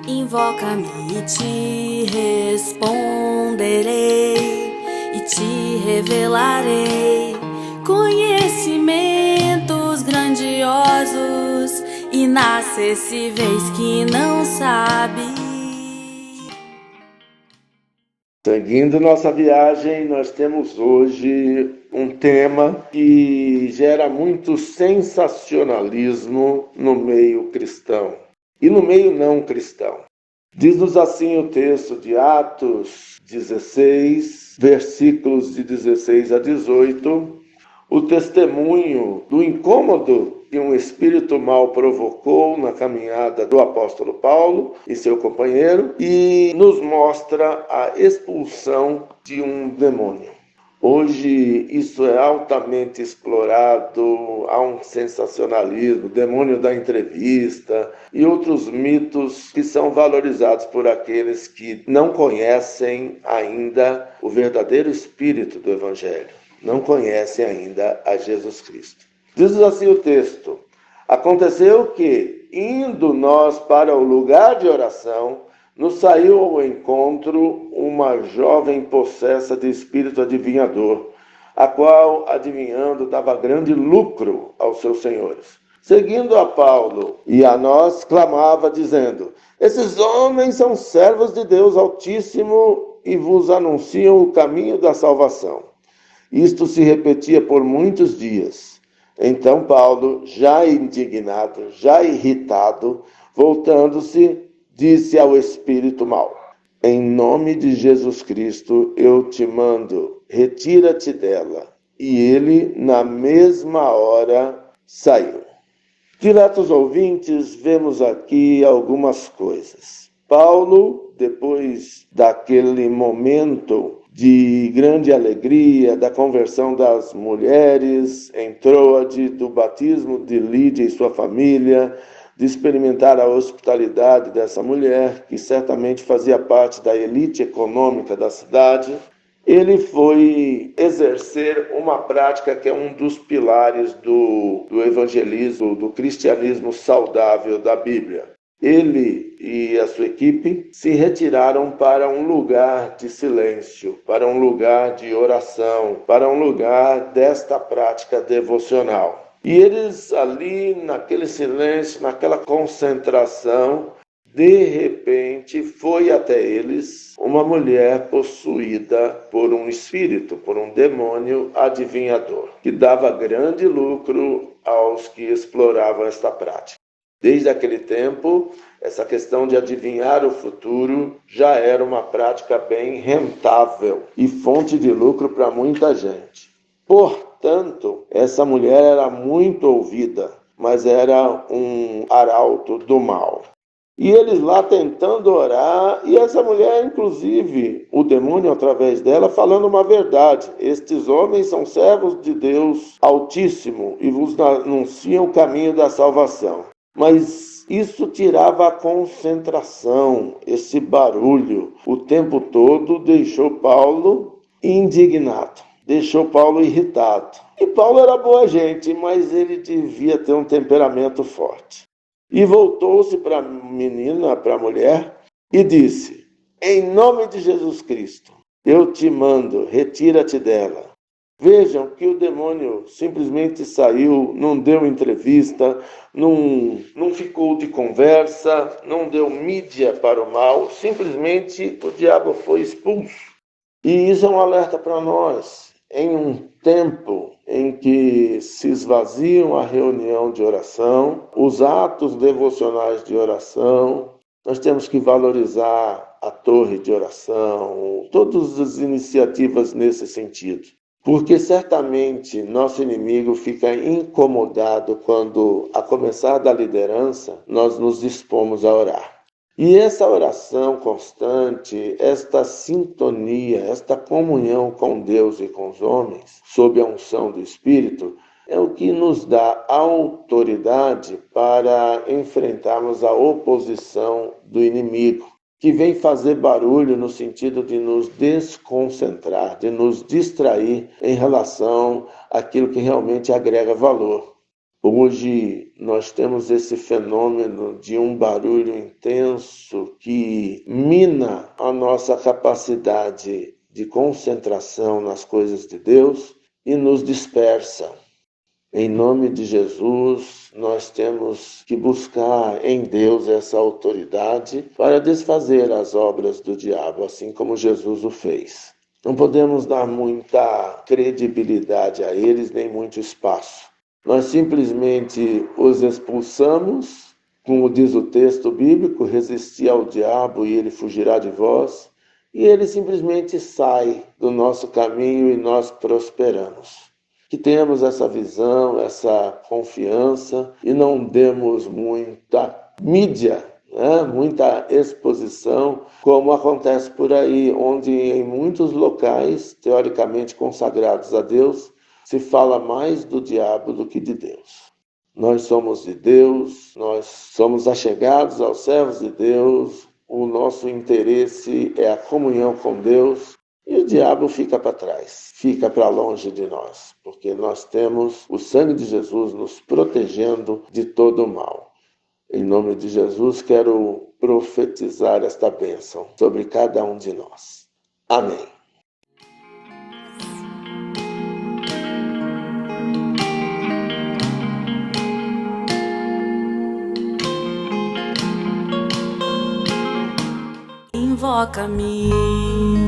Invoca-me e te responderei, e te revelarei conhecimentos grandiosos, inacessíveis que não sabes. Seguindo nossa viagem, nós temos hoje um tema que gera muito sensacionalismo no meio cristão e no meio não cristão. Diz-nos assim o texto de Atos 16, versículos de 16 a 18, o testemunho do incômodo que um espírito mau provocou na caminhada do apóstolo Paulo e seu companheiro, e nos mostra a expulsão de um demônio. Hoje isso é altamente explorado, há um sensacionalismo, demônio da entrevista e outros mitos que são valorizados por aqueles que não conhecem ainda o verdadeiro espírito do Evangelho, não conhecem ainda a Jesus Cristo. Diz assim o texto: aconteceu que, indo nós para o lugar de oração, nos saiu ao encontro uma jovem possessa de espírito adivinhador, a qual, adivinhando, dava grande lucro aos seus senhores. Seguindo a Paulo e a nós, clamava, dizendo: esses homens são servos de Deus Altíssimo e vos anunciam o caminho da salvação. Isto se repetia por muitos dias. Então Paulo, já indignado, já irritado, voltando-se, disse ao espírito mau: em nome de Jesus Cristo eu te mando, retira-te dela. E ele, na mesma hora, saiu. Diletos ouvintes, vemos aqui algumas coisas. Paulo, depois daquele momento de grande alegria, da conversão das mulheres em Troade, do batismo de Lídia e sua família, de experimentar a hospitalidade dessa mulher, que certamente fazia parte da elite econômica da cidade, ele foi exercer uma prática que é um dos pilares do evangelismo, do cristianismo saudável da Bíblia. Ele e a sua equipe se retiraram para um lugar de silêncio, para um lugar de oração, para um lugar desta prática devocional. E eles ali, naquele silêncio, naquela concentração, de repente foi até eles uma mulher possuída por um espírito, por um demônio adivinhador, que dava grande lucro aos que exploravam esta prática. Desde aquele tempo, essa questão de adivinhar o futuro já era uma prática bem rentável e fonte de lucro para muita gente. Portanto, essa mulher era muito ouvida, mas era um arauto do mal. E eles lá tentando orar, e essa mulher, inclusive, o demônio através dela, falando uma verdade: estes homens são servos de Deus Altíssimo e vos anunciam o caminho da salvação. Mas isso tirava a concentração, esse barulho, o tempo todo deixou Paulo indignado, deixou Paulo irritado. E Paulo era boa gente, mas ele devia ter um temperamento forte. E voltou-se para a menina, para a mulher, e disse: em nome de Jesus Cristo, eu te mando, retira-te dela. Vejam que o demônio simplesmente saiu, não deu entrevista, não ficou de conversa, não deu mídia para o mal, simplesmente o diabo foi expulso. E isso é um alerta para nós. Em um tempo em que se esvaziam a reunião de oração, os atos devocionais de oração, nós temos que valorizar a torre de oração, todas as iniciativas nesse sentido. Porque certamente nosso inimigo fica incomodado quando, a começar da liderança, nós nos dispomos a orar. E essa oração constante, esta sintonia, esta comunhão com Deus e com os homens, sob a unção do Espírito, é o que nos dá autoridade para enfrentarmos a oposição do inimigo, que vem fazer barulho no sentido de nos desconcentrar, de nos distrair em relação àquilo que realmente agrega valor. Hoje nós temos esse fenômeno de um barulho intenso que mina a nossa capacidade de concentração nas coisas de Deus e nos dispersa. Em nome de Jesus, nós temos que buscar em Deus essa autoridade para desfazer as obras do diabo, assim como Jesus o fez. Não podemos dar muita credibilidade a eles, nem muito espaço. Nós simplesmente os expulsamos, como diz o texto bíblico, resisti ao diabo e ele fugirá de vós, e ele simplesmente sai do nosso caminho e nós prosperamos. Que tenhamos essa visão, essa confiança e não demos muita mídia, muita exposição, como acontece por aí, onde em muitos locais, teoricamente consagrados a Deus, se fala mais do diabo do que de Deus. Nós somos de Deus, nós somos achegados aos servos de Deus, o nosso interesse é a comunhão com Deus, e o diabo fica para trás, fica para longe de nós, porque nós temos o sangue de Jesus nos protegendo de todo o mal. Em nome de Jesus, quero profetizar esta bênção sobre cada um de nós. Amém. Invoca-me.